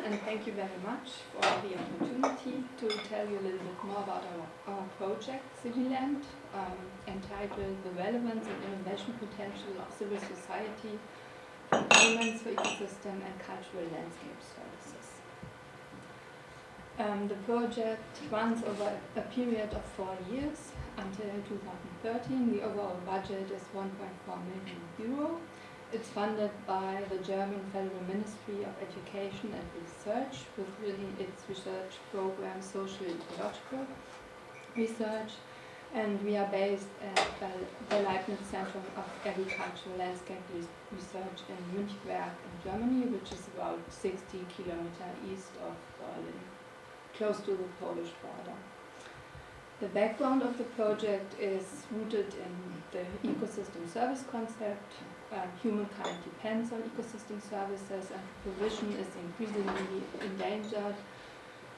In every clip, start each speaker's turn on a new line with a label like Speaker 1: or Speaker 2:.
Speaker 1: and thank you very much for the opportunity to tell you a little bit more about our project, CIVILand, entitled The Relevance and Innovation Potential of Civil Society for Payments for Ecosystem and Cultural Landscape Services. The project runs over a period of 4 years until 2013. The overall budget is 1.4 million euro. It's funded by the German Federal Ministry of Education and Research within its research program Social Ecological Research, and we are based at the Leibniz Center of Agricultural Landscape Research in Münchberg in Germany, which is about 60 kilometers east of Berlin, close to the Polish border. The background of the project is rooted in the ecosystem service concept. Humankind depends on ecosystem services, and provision is increasingly endangered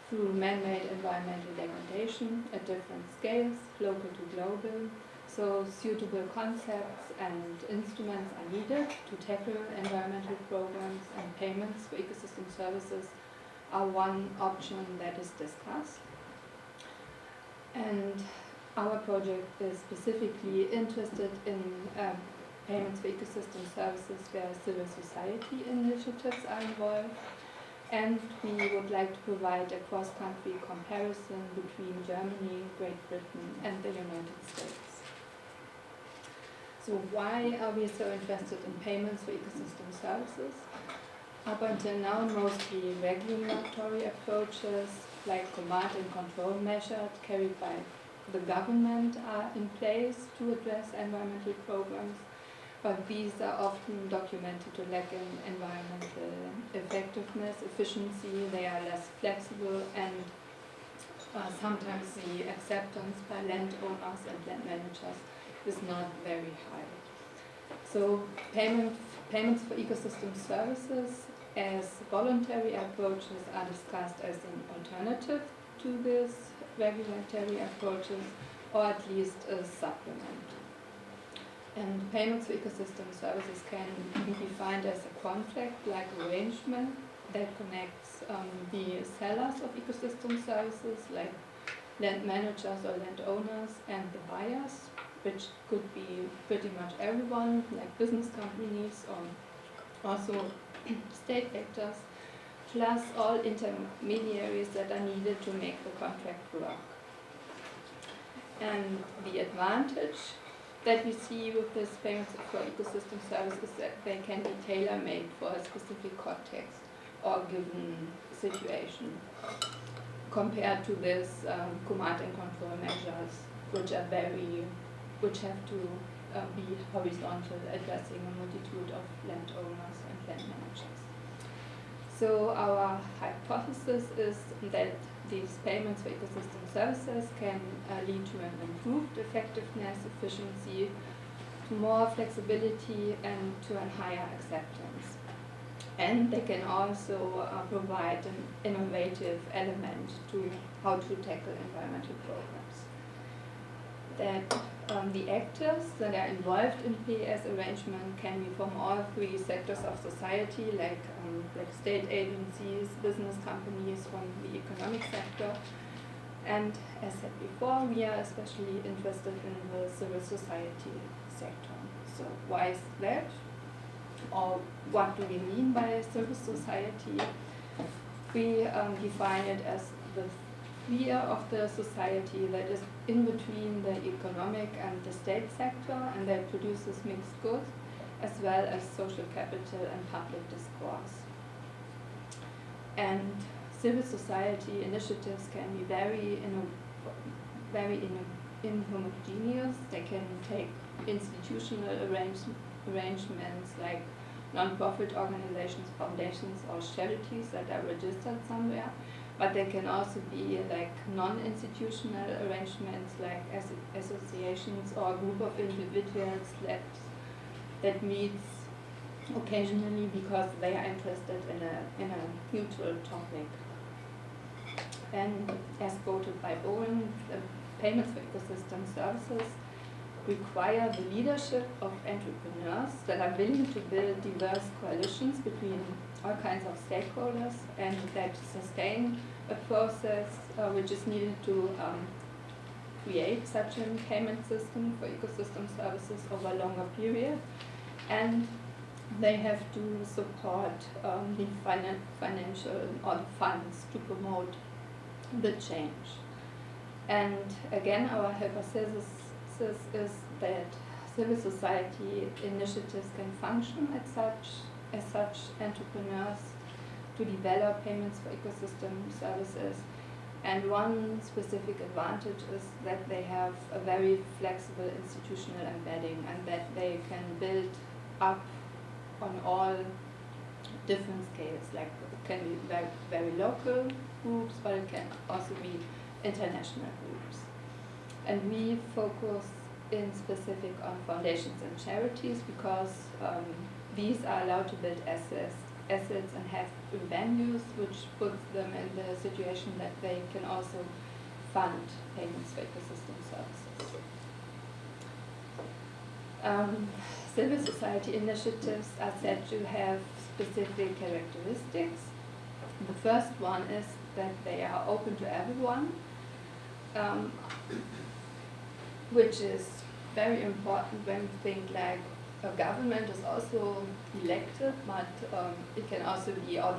Speaker 1: through man-made environmental degradation at different scales, local to global. So suitable concepts and instruments are needed to tackle environmental programs, and payments for ecosystem services are one option that is discussed. And our project is specifically interested in payments for ecosystem services where civil society initiatives are involved, and we would like to provide a cross-country comparison between Germany, Great Britain, and the United States. So why are we so interested in payments for ecosystem services? Up until now, mostly regulatory approaches like command and control measures carried by the government are in place to address environmental programs, but these are often documented to lack in environmental effectiveness, efficiency. They are less flexible, and sometimes the acceptance by landowners and land managers is not very high. So payments for ecosystem services as voluntary approaches are discussed as an alternative to these regulatory approaches, or at least a supplement. And payments for ecosystem services can be defined as a contract-like arrangement that connects the sellers of ecosystem services, like land managers or landowners, and the buyers, which could be pretty much everyone, like business companies or also state actors, plus all intermediaries that are needed to make the contract work. And the advantage that we see with this payments for ecosystem services is that they can be tailor-made for a specific context or given situation, compared to this command and control measures, which have to be horizontal, addressing a multitude of landowners and land managers. So our hypothesis is that these payments for ecosystem services can lead to an improved effectiveness, efficiency, to more flexibility, and to a higher acceptance. And they can also provide an innovative element to how to tackle environmental programs. That the actors that are involved in PES arrangement can be from all three sectors of society, like state agencies, business companies from the economic sector. And as said before, we are especially interested in the civil society sector. So why is that? Or what do we mean by civil society? We define it as the sphere of the society that is in between the economic and the state sector, and that produces mixed goods, as well as social capital and public discourse. And civil society initiatives can be very inhomogeneous. They can take institutional arrangements like non-profit organizations, foundations, or charities that are registered somewhere. But they can also be like non-institutional arrangements, like associations or a group of individuals that meets occasionally because they are interested in a mutual topic. And as quoted by Owen, the payments for ecosystem services require the leadership of entrepreneurs that are willing to build diverse coalitions between all kinds of stakeholders and that sustain a process which is needed to create such a payment system for ecosystem services over a longer period. And they have to support the financial or the funds to promote the change. And again, our hypothesis is that civil society initiatives can function as such entrepreneurs to develop payments for ecosystem services. And one specific advantage is that they have a very flexible institutional embedding and that they can build up on all different scales. Like it can be very, very local groups, but it can also be international groups. And we focus in specific on foundations and charities because these are allowed to build assets and have venues which puts them in the situation that they can also fund payments for ecosystem services. Civil society initiatives are said to have specific characteristics. The first one is that they are open to everyone, which is very important when you think like a government is also elected, but it can also be all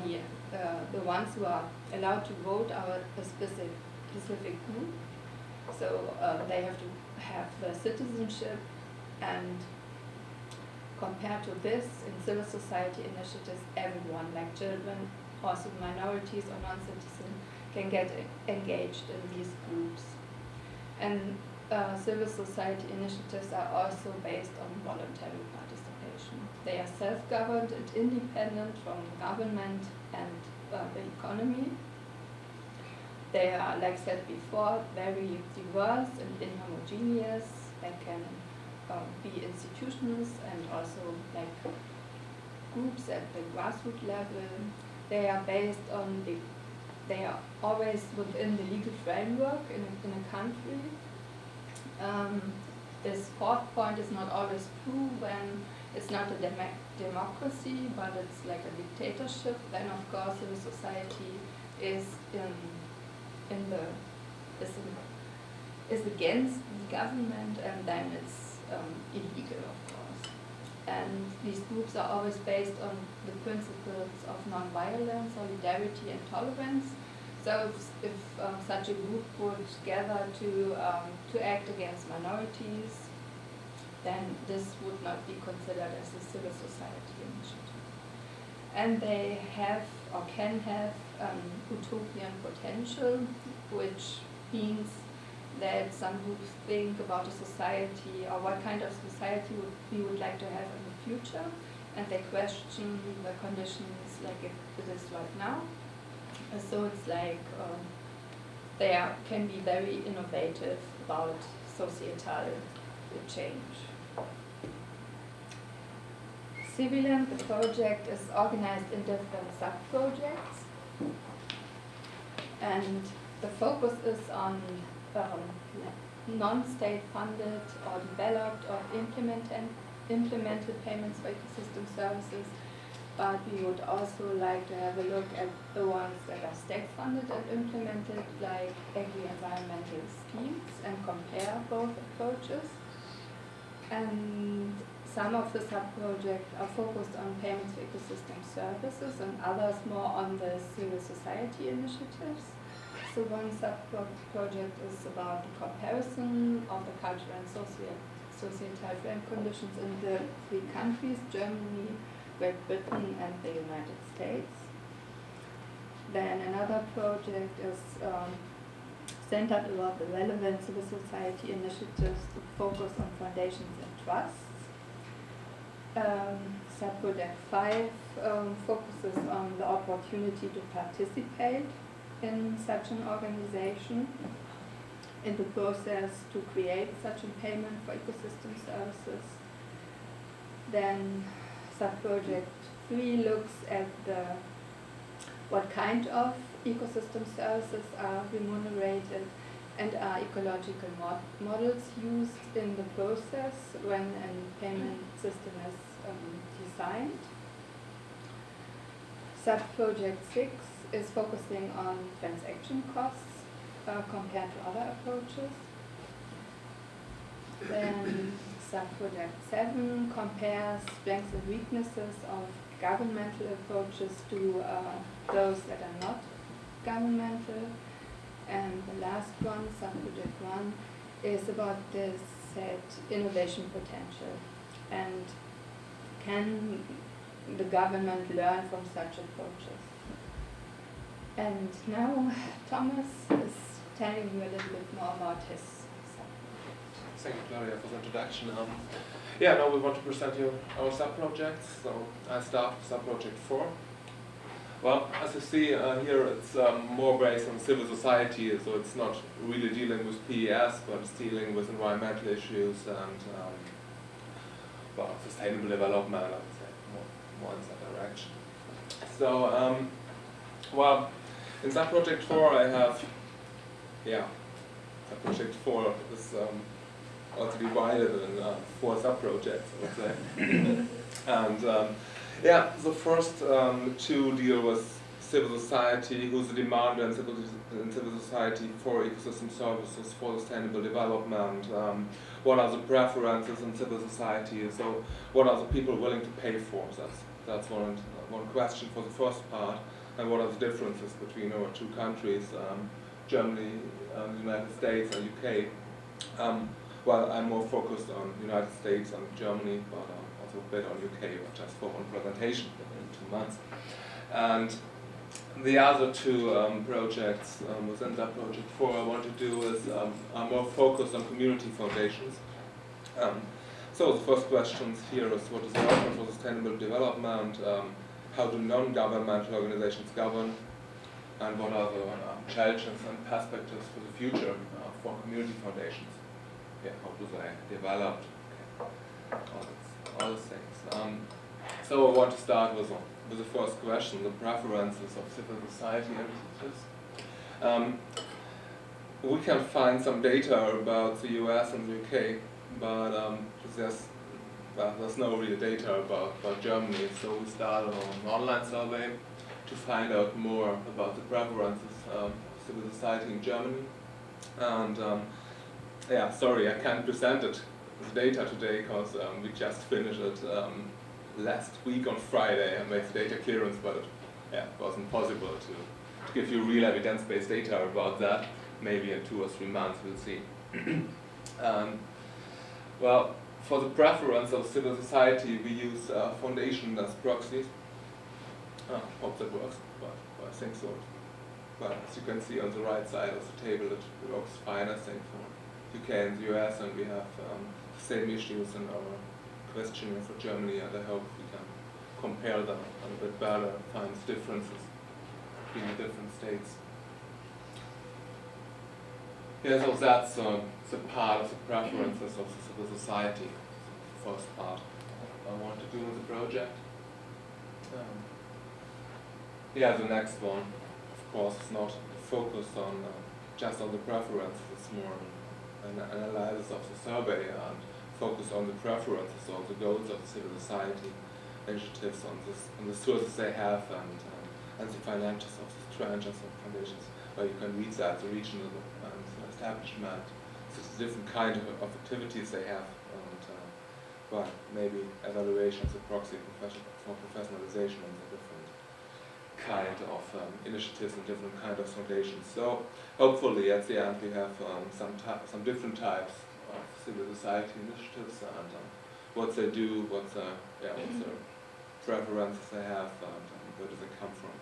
Speaker 1: the ones who are allowed to vote are a specific group. So they have to have the citizenship, and compared to this, in civil society initiatives, everyone, like children, also minorities or non-citizens, can get engaged in these groups. And civil society initiatives are also based on voluntary participation. They are self-governed and independent from government and the economy. They are, like said before, very diverse and inhomogeneous. They can be institutions and also like groups at the grassroots level. They are based on they are always within the legal framework in a country. This fourth point is not always true when it's not a democracy, but it's like a dictatorship. Then of course civil society is is against the government, and then it's illegal, of course. And these groups are always based on the principles of non-violence, solidarity, and tolerance. So if such a group would gather to act against minorities, then this would not be considered as a civil society initiative. And they have or can have utopian potential, which means that some groups think about a society or what kind of society we would like to have in the future, and they question the conditions like it is right now. So it's like they can be very innovative about societal change. CIVILand, the project, is organized in different sub-projects, and the focus is on non-state funded or developed or implemented payments for ecosystem services, but we would also like to have a look at the ones that are state funded and implemented, like agri-environmental schemes, and compare both approaches. And some of the sub-projects are focused on payments for ecosystem services and others more on the civil society initiatives. So one sub-project is about the comparison of the cultural and societal frame conditions in the three countries, Germany, Great Britain, and the United States. Then another project is centered around the relevant civil society initiatives to focus on foundations and trusts. Sub-project 5 focuses on the opportunity to participate in such an organization in the process to create such a payment for ecosystem services. Then sub-project 3 looks at what kind of ecosystem services are remunerated and are ecological models used in the process when a payment system is designed. Sub-project 6 is focusing on transaction costs compared to other approaches. Then sub-project 7 compares strengths and weaknesses of governmental approaches to those that are not governmental. And the last one, sub-project 1, is about the said innovation potential. And can the government learn from such approaches? And now Thomas is telling you a little bit more about his sub-project.
Speaker 2: Thank you, Claudia, for the introduction. Yeah, now we want to present you our sub-projects. So I start with sub-project 4. Well, as you see here, it's more based on civil society, so it's not really dealing with PES, but it's dealing with environmental issues and well, sustainable development, I would say, more in that direction. So, well, in sub-project 4 I have, yeah, sub-project 4 is also divided in 4 sub-projects, I would say. And yeah, the first 2 deal with civil society, who's the demander in civil society for ecosystem services, for sustainable development, what are the preferences in civil society, so what are the people willing to pay for, that's one question for the first part, and what are the differences between our 2 countries, Germany, the United States and UK. Well, I'm more focused on the United States and Germany, but also a bit on UK, but just for one presentation in 2 months. And the other 2 projects within that project 4 I want to do is are more focused on community foundations. So the first questions here is what is the outcome for sustainable development, how do non-governmental organizations govern, and what are the challenges and perspectives for the future for community foundations. Yeah, how do they develop? Okay. All those things. So I want to start with the first question, the preferences of civil society entities. We can find some data about the US and the UK, but there's no real data about Germany. So we started on an online survey to find out more about the preferences of civil society in Germany. And yeah, sorry, I can't present it, the data today, because we just finished it last week on Friday and made the data clearance, but it wasn't possible to give you real evidence-based data about that. Maybe in 2 or 3 months we'll see. Well, for the preference of civil society, we use foundations as proxies. Hope that works, but I think so. But as you can see on the right side of the table, it works fine, I think, for UK and the US, and we have the same issues in our questionnaire for Germany, and I hope we can compare them a bit better, find differences between the different states. Yeah, so that's the part of the preferences of the civil society, the first part I want to do in the project. Yeah, the next one, of course, is not focused on just on the preferences, it's more an analysis of the survey and focus on the preferences or the goals of the civil society initiatives, on the sources they have and the financials of the tranches of foundations, where you can read that, the regional and establishment, so the different kind of activities they have, and well, maybe evaluations, a proxy for professionalization and the different kind of initiatives and different kind of foundations. So hopefully at the end we have some different types of civil society initiatives and what they do, what their preferences they have, and where do they come from,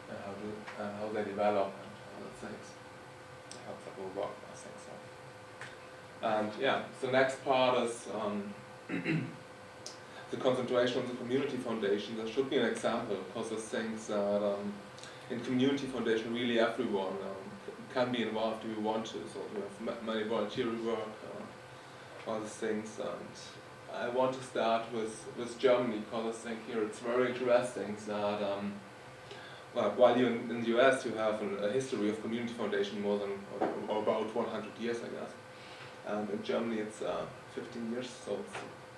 Speaker 2: and how they develop and other things. I hope that will work, I think so. And yeah, the next part is the concentration on the community foundation. There should be an example, because there's things that in community foundation really everyone can be involved if you want to. So we have many voluntary work, all these things. And I want to start with Germany, because I think here it's very interesting that while you in the US you have a history of community foundation more than or about 100 years, I guess. And in Germany it's 15 years, so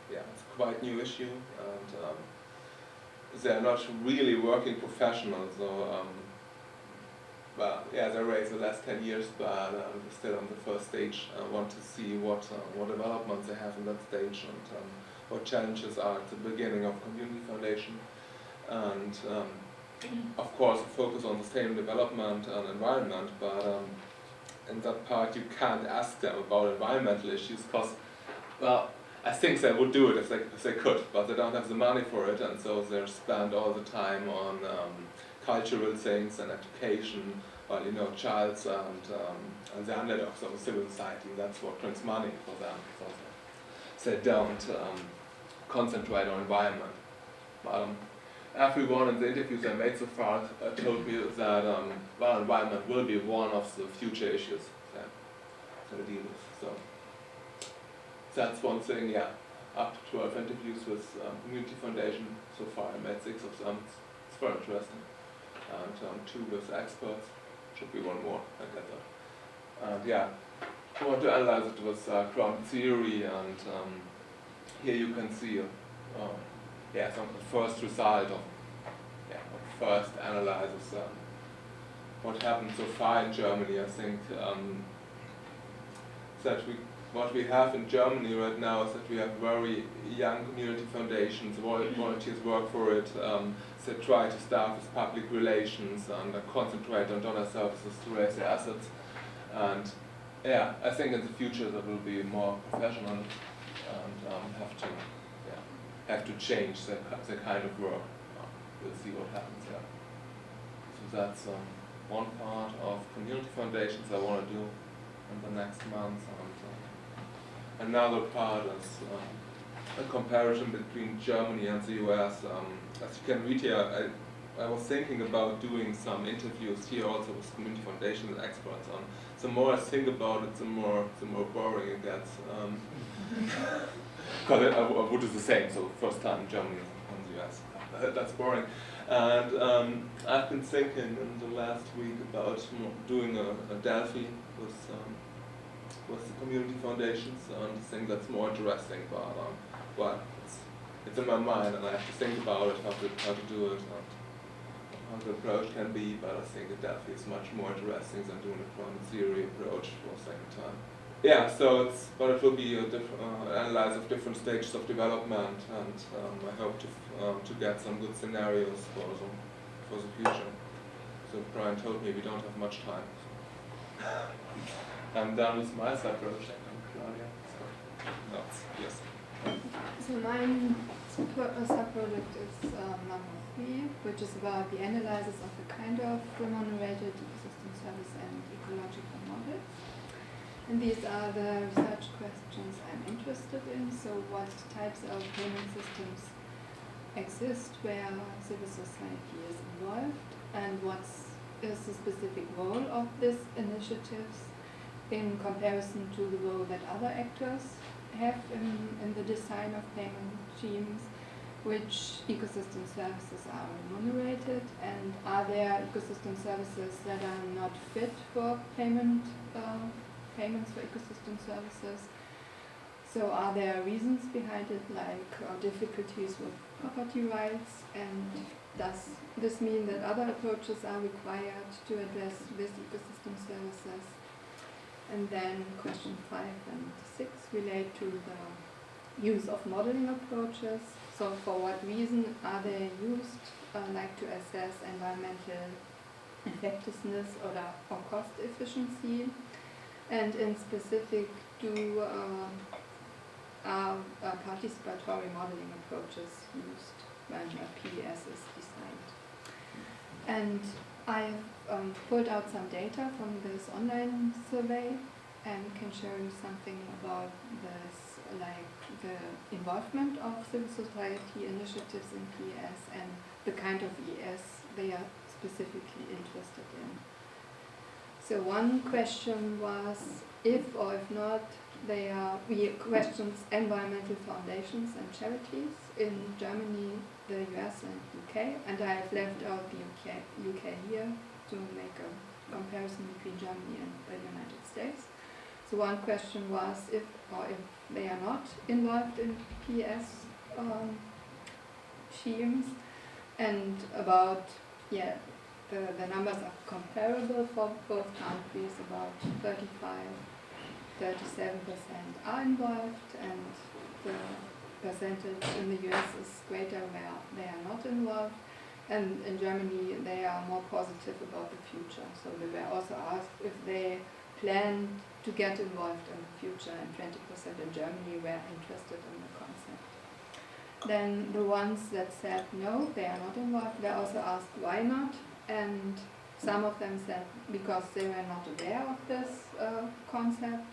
Speaker 2: it's quite new issue, and they're not really working professionals, so they raise the last 10 years, but still on the first stage. I want to see what developments they have in that stage, and what challenges are at the beginning of community foundation, and of course focus on sustainable development and environment, but in that part you can't ask them about environmental issues, because, well, I think they would do it if they could, but they don't have the money for it, and so they spend all the time on cultural things and education, well, childs and the underdogs of civil society. That's what brings money for them, so they don't concentrate on environment. Everyone in the interviews I made so far told me that environment will be one of the future issues that they deal with. So that's one thing, yeah. Up to 12 interviews with Community Foundation so far. I made 6 of them. It's very interesting. And 2 with experts. Should be 1 more, I get that. And yeah, I want to analyze it with ground theory, and here you can see some first result of first analysis. What happened so far in Germany. I think that what we have in Germany right now is that we have very young community foundations, volunteers work for it, they try to start with public relations and concentrate on donor services to raise their assets. And I think in the future that will be more professional and have to change the kind of work. We'll see what happens there. So that's one part of community foundations I want to do in the next month. And another part is a comparison between Germany and the US. As you can read here, I was thinking about doing some interviews here also with community foundations and experts. The more I think about it, the more boring it gets. Because I would do the same, so first time in Germany and the US. That's boring. And I've been thinking in the last week about doing a Delphi with the community foundations, and I think that's more interesting, but well, it's in my mind, and I have to think about it, how to do it, and how the approach can be, but I think a Delphi is much more interesting than doing a ground theory approach for a second time. Yeah, so it will be a analysis of different stages of development, and I hope to get some good scenarios for the future. So Brian told me we don't have much time. I'm done with my side project. Claudia. Yes.
Speaker 1: So my sub-project is number 3, which is about the analysis of the kind of remunerated ecosystem service and ecological models. And these are the research questions I'm interested in. So what types of payment systems exist where civil society is involved, and what is the specific role of these initiatives in comparison to the role that other actors have in the design of payment schemes, which ecosystem services are remunerated, and are there ecosystem services that are not fit for payments for ecosystem services? So are there reasons behind it, like difficulties with property rights, and does this mean that other approaches are required to address these ecosystem services? And then question 5 and 6 relate to the use of modeling approaches. So for what reason are they used, like to assess environmental effectiveness or cost efficiency? And in specific, are participatory modeling approaches used when a PDS is designed? And I've pulled out some data from this online survey and can show you something about this, like the involvement of civil society initiatives in PES and the kind of ES they are specifically interested in. So one question was if or if not we questioned environmental foundations and charities in Germany the US and UK, and I have left out the UK here to make a comparison between Germany and the United States. So one question was if they are not involved in PS schemes, and about, yeah, the numbers are comparable for both countries, about 37% are involved, and the percentage in the US is greater where they are not involved. And in Germany, they are more positive about the future. So they were also asked if they plan to get involved in the future, and 20% in Germany were interested in the concept. Then the ones that said no, they are not involved, were also asked why not, and some of them said because they were not aware of this concept.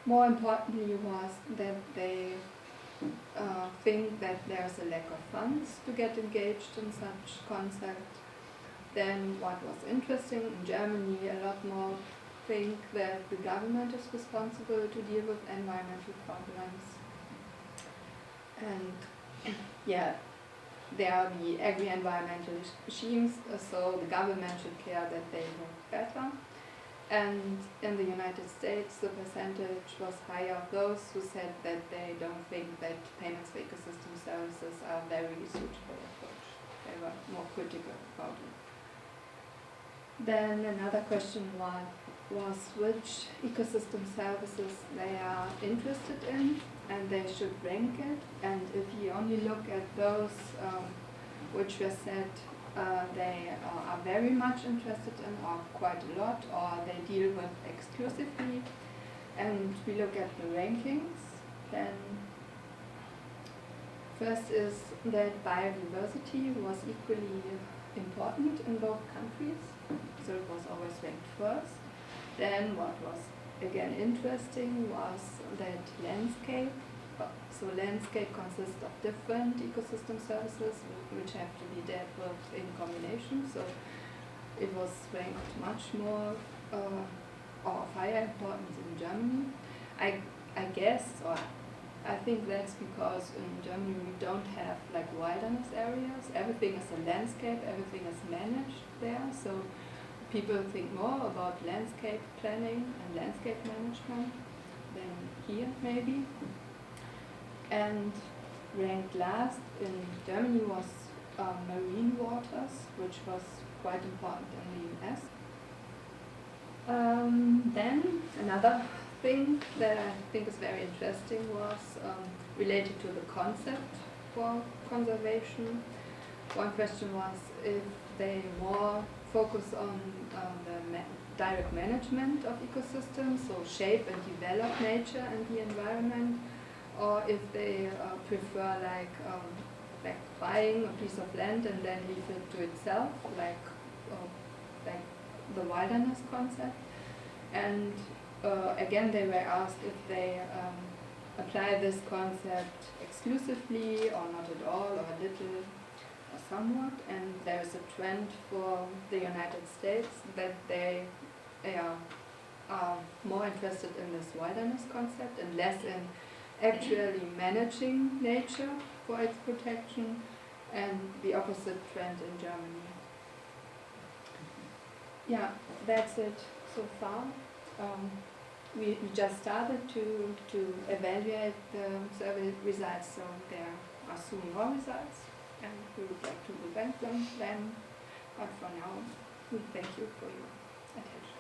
Speaker 1: More importantly was that they think that there's a lack of funds to get engaged in such concept. Then what was interesting, in Germany a lot more think that the government is responsible to deal with environmental problems. And yeah, there are the agri-environmental regimes, so the government should care that they work better. And in the United States, the percentage was higher of those who said that they don't think that payments for ecosystem services are a very suitable approach. They were more critical about it. Then another question was which ecosystem services they are interested in, and they should rank it. And if you only look at those which were said they are very much interested in, or quite a lot, or they deal with exclusively, and we look at the rankings, then first is that biodiversity was equally important in both countries, so it was always ranked first. Then what was again interesting was that landscape. So landscape consists of different ecosystem services which have to be dealt with in combination. So it was ranked much more of higher importance in Germany. I guess, or I think that's because in Germany we don't have like wilderness areas. Everything is a landscape, everything is managed there. So people think more about landscape planning and landscape management than here maybe. And ranked last in Germany was marine waters, which was quite important in the US. Then another thing that I think is very interesting was related to the concept for conservation. One question was if they more focus on the direct management of ecosystems, so shape and develop nature and the environment, or if they prefer like buying a piece of land and then leave it to itself, like the wilderness concept. And again, they were asked if they apply this concept exclusively or not at all, or a little or somewhat. And there is a trend for the United States that they are more interested in this wilderness concept and less in actually managing nature for its protection, and the opposite trend in Germany. Yeah, that's it so far. We just started to evaluate the survey results, so there are soon more results, and we would like to present them then. But for now, we thank you for your attention.